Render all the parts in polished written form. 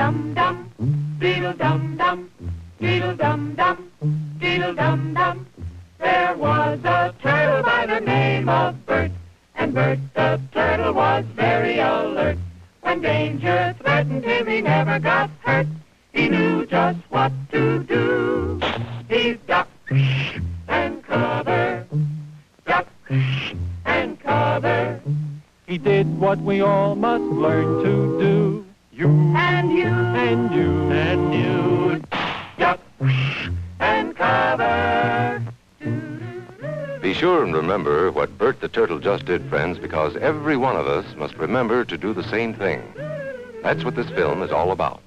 Dum-dum, beetle-dum-dum, beetle-dum-dum, beetle-dum-dum. There was a turtle by the name of Bert, and Bert the turtle was very alert. When danger threatened him, he never got hurt. He knew just what to do. He ducked and cover, ducked and cover. He did what we all must learn to do. You and you and you and you, duck and cover. Be sure and remember what Bert the Turtle just did, friends, because every one of us must remember to do the same thing. That's what this film is all about.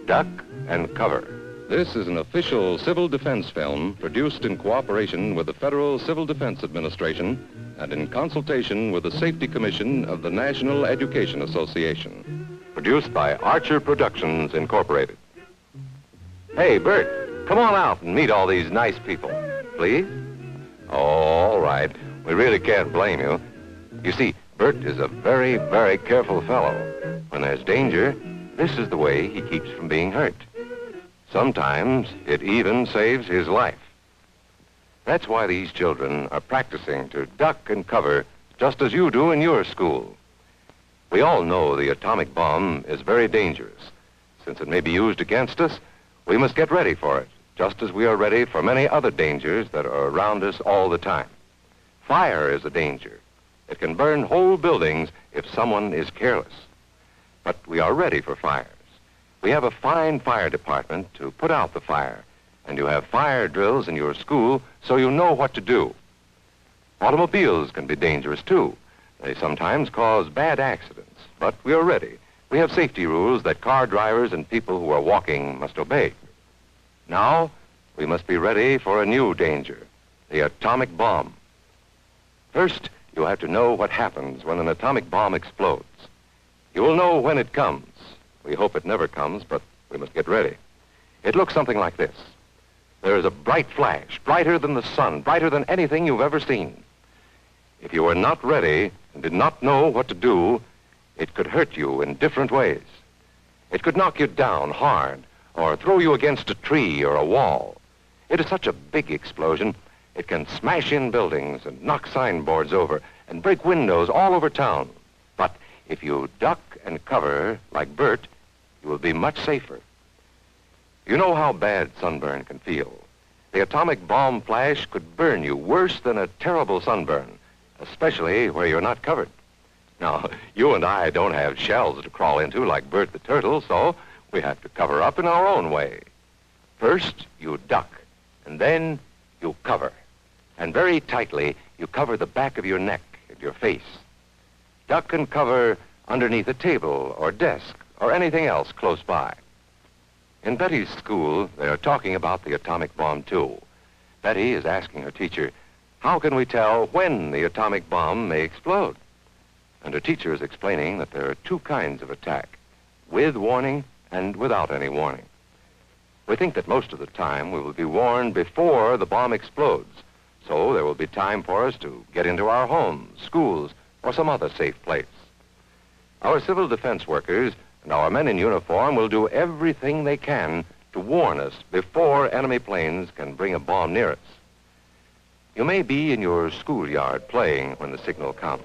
Duck and cover. This is an official civil defense film produced in cooperation with the Federal Civil Defense Administration and in consultation with the Safety Commission of the National Education Association. Produced by Archer Productions, Incorporated. Hey, Bert, come on out and meet all these nice people, please. Oh, all right. We really can't blame you. You see, Bert is a very, very careful fellow. When there's danger, this is the way he keeps from being hurt. Sometimes it even saves his life. That's why these children are practicing to duck and cover just as you do in your school. We all know the atomic bomb is very dangerous. Since it may be used against us, we must get ready for it, just as we are ready for many other dangers that are around us all the time. Fire is a danger. It can burn whole buildings if someone is careless. But we are ready for fires. We have a fine fire department to put out the fire, and you have fire drills in your school so you know what to do. Automobiles can be dangerous, too. They sometimes cause bad accidents, but we are ready. We have safety rules that car drivers and people who are walking must obey. Now, we must be ready for a new danger, the atomic bomb. First, you have to know what happens when an atomic bomb explodes. You will know when it comes. We hope it never comes, but we must get ready. It looks something like this. There is a bright flash, brighter than the sun, brighter than anything you've ever seen. If you were not ready and did not know what to do, it could hurt you in different ways. It could knock you down hard or throw you against a tree or a wall. It is such a big explosion, it can smash in buildings and knock signboards over and break windows all over town. But if you duck and cover like Bert, you will be much safer. You know how bad sunburn can feel. The atomic bomb flash could burn you worse than a terrible sunburn, especially where you're not covered. Now, you and I don't have shells to crawl into like Bert the Turtle, so we have to cover up in our own way. First, you duck, and then you cover. And very tightly, you cover the back of your neck and your face. Duck and cover underneath a table or desk or anything else close by. In Betty's school, they are talking about the atomic bomb, too. Betty is asking her teacher, how can we tell when the atomic bomb may explode? And her teacher is explaining that there are two kinds of attack, with warning and without any warning. We think that most of the time we will be warned before the bomb explodes, so there will be time for us to get into our homes, schools, or some other safe place. Our civil defense workers and our men in uniform will do everything they can to warn us before enemy planes can bring a bomb near us. You may be in your schoolyard playing when the signal comes.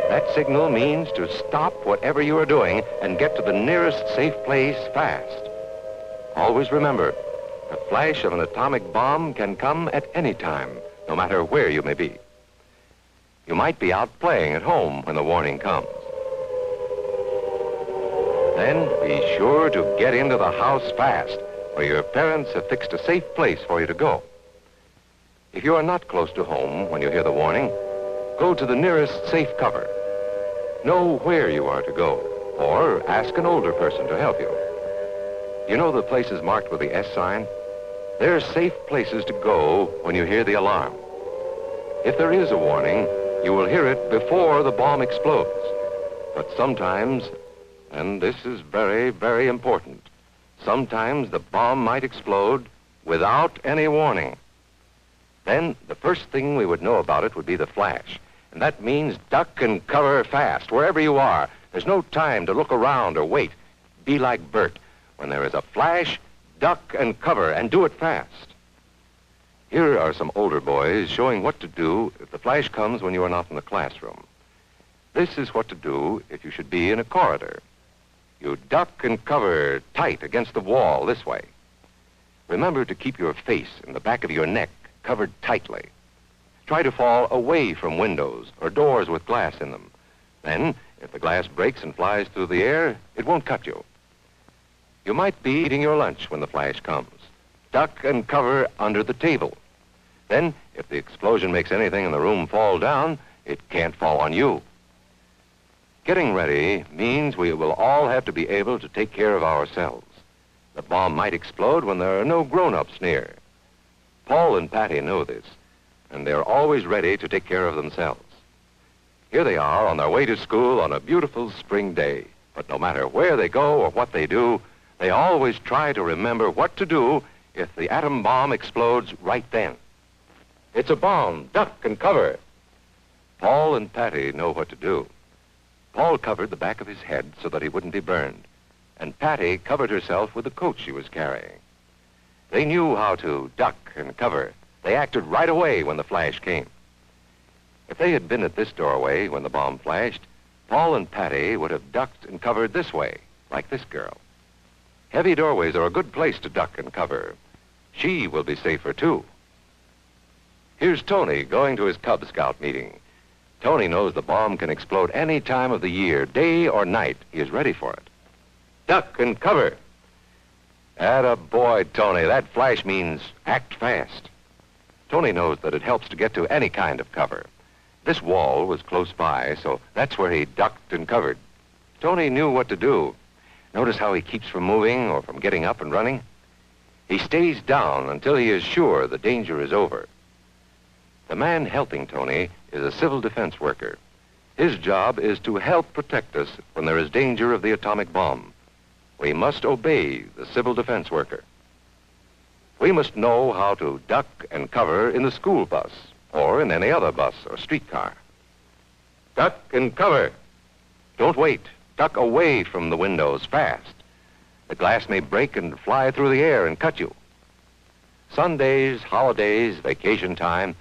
That signal means to stop whatever you are doing and get to the nearest safe place fast. Always remember, the flash of an atomic bomb can come at any time, no matter where you may be. You might be out playing at home when the warning comes. Then be sure to get into the house fast, where your parents have fixed a safe place for you to go. If you are not close to home when you hear the warning, go to the nearest safe cover. Know where you are to go, or ask an older person to help you. You know the places marked with the S sign? They're safe places to go when you hear the alarm. If there is a warning, you will hear it before the bomb explodes. But sometimes, and this is very, very important, sometimes the bomb might explode without any warning. Then the first thing we would know about it would be the flash. And that means duck and cover fast, wherever you are, There's no time to look around or wait. Be like Bert. When there is a flash, duck and cover, and do it fast. Here are some older boys showing what to do if the flash comes when you are not in the classroom. This is what to do if you should be in a corridor. You duck and cover tight against the wall this way. Remember to keep your face and the back of your neck covered tightly. Try to fall away from windows or doors with glass in them. Then, if the glass breaks and flies through the air, it won't cut you. You might be eating your lunch when the flash comes. Duck and cover under the table. Then, if the explosion makes anything in the room fall down, it can't fall on you. Getting ready means we will all have to be able to take care of ourselves. The bomb might explode when there are no grown-ups near. Paul and Patty know this, and they're always ready to take care of themselves. Here they are on their way to school on a beautiful spring day. But no matter where they go or what they do, they always try to remember what to do if the atom bomb explodes right then. It's a bomb. Duck and cover. Paul and Patty know what to do. Paul covered the back of his head so that he wouldn't be burned, and Patty covered herself with the coat she was carrying. They knew how to duck and cover. They acted right away when the flash came. If they had been at this doorway when the bomb flashed, Paul and Patty would have ducked and covered this way, like this girl. Heavy doorways are a good place to duck and cover. She will be safer, too. Here's Tony going to his Cub Scout meeting. Tony knows the bomb can explode any time of the year, day or night. He is ready for it. Duck and cover. Atta boy, Tony. That flash means act fast. Tony knows that it helps to get to any kind of cover. This wall was close by, so that's where he ducked and covered. Tony knew what to do. Notice how he keeps from moving or from getting up and running? He stays down until he is sure the danger is over. The man helping Tony is a civil defense worker. His job is to help protect us when there is danger of the atomic bomb. We must obey the civil defense worker. We must know how to duck and cover in the school bus or in any other bus or streetcar. Duck and cover. Don't wait. Duck away from the windows fast. The glass may break and fly through the air and cut you. Sundays, holidays, vacation time,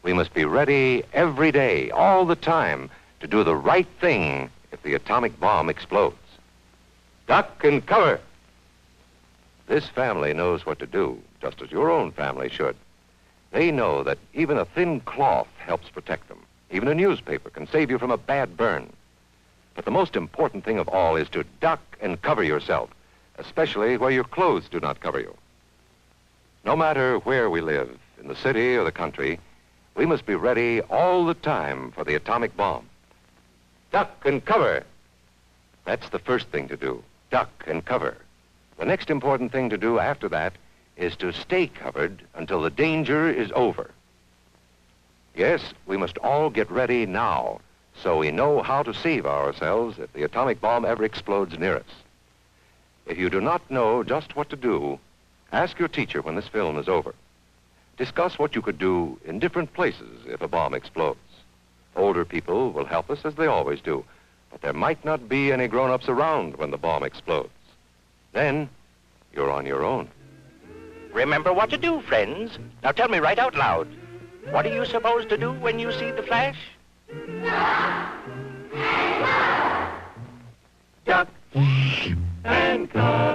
we must be ready every day, all the time, to do the right thing if the atomic bomb explodes. Duck and cover. This family knows what to do, just as your own family should. They know that even a thin cloth helps protect them. Even a newspaper can save you from a bad burn. But the most important thing of all is to duck and cover yourself, especially where your clothes do not cover you. No matter where we live, in the city or the country, we must be ready all the time for the atomic bomb. Duck and cover. That's the first thing to do, duck and cover. The next important thing to do after that is to stay covered until the danger is over. Yes, we must all get ready now so we know how to save ourselves if the atomic bomb ever explodes near us. If you do not know just what to do, ask your teacher when this film is over. Discuss what you could do in different places if a bomb explodes. Older people will help us as they always do, but there might not be any grown-ups around when the bomb explodes. Then, you're on your own. Remember what to do, friends. Now tell me right out loud. What are you supposed to do when you see the flash? Duck and cover.